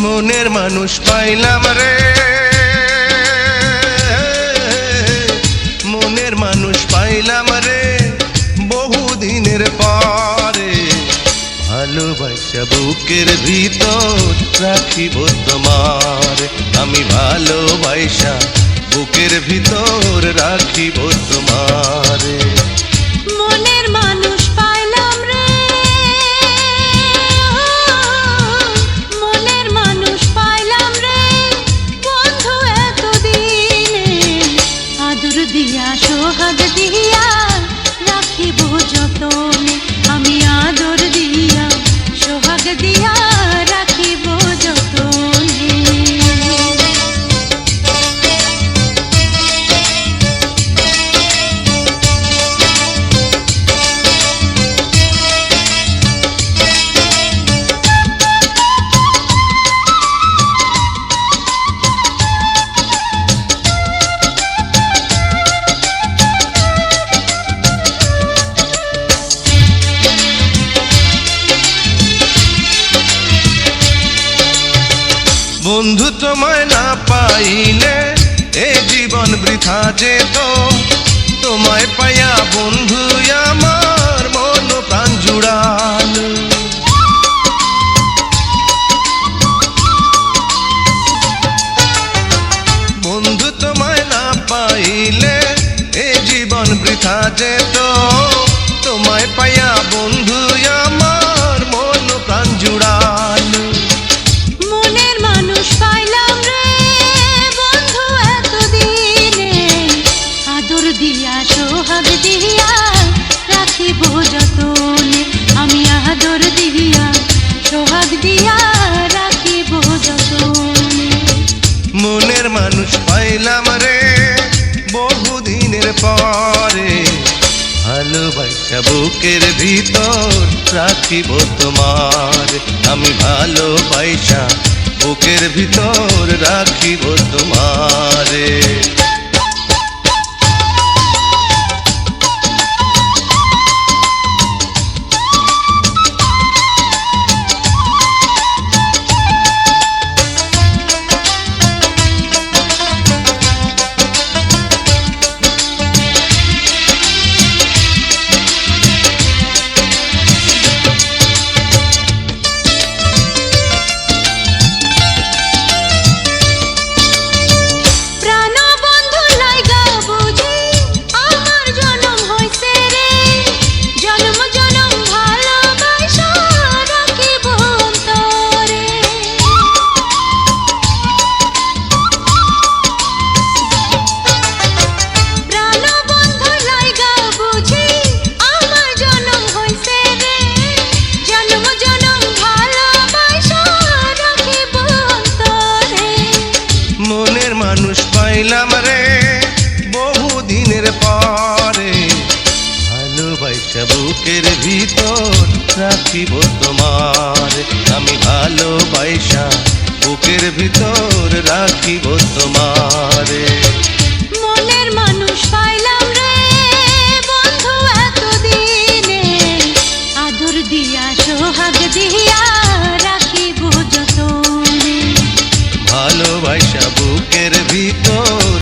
মনের মানুষ পাইলাম রে, মনের মানুষ পাইলাম রে বহুদিনের পরে। ভালোবাসা বুকের ভিতর রাখিব তোমার, আমি ভালোবাসা বুকের ভিতর রাখিব তোমার। মনের মানুষ পাইলাম রে, মনের মানুষ পাইলাম রে বন্ধু এতদিনে। আদর দিয়া সোহাগ দিয়া রাখিব যতনে, আমি আদর দিয়া সোহাগ দিয়া রাখিব যতনে। বন্ধু তোমায় না পাইলে এ জীবন বৃথা যেত, তোমায় পাইয়া বন্ধু আমার মন প্রাণ জুড়াল। বন্ধু তোমায় না পাইলে এ জীবন বৃথা যেত, তোমায় পাইয়া বন্ধু আমার মন প্রাণ জুড়াল। মনের মানুষ পাইলাম রে বন্ধু এতদিনে, আদর দিয়া সোহাগ দিয়া রাখিব যতনে, আমি আদর দিয়া সোহাগ দিয়া রাখিব যতনে। মনের মানুষ পাইলাম রে বহুদিনের পরে, ভালোবাসা বুকের ভিতর রাখিব তোমার, আমি ভালোবাসা বুকের ভিতর রাখিব তোমারে। মানুষ পাইলাম রে বহুদিনের পরে, ভালোবাসা বুকের ভিতর রাখিব তোমার, আমি ভালোবাসা বুকের ভিতর রাখিব তোমারে। মনের মানুষ পাইলাম রে বন্ধু এতদিনে, আদর দিয়া সোহাগ দিয়া রাখিব যতনে, ভালোবাসা বুকের ভিতর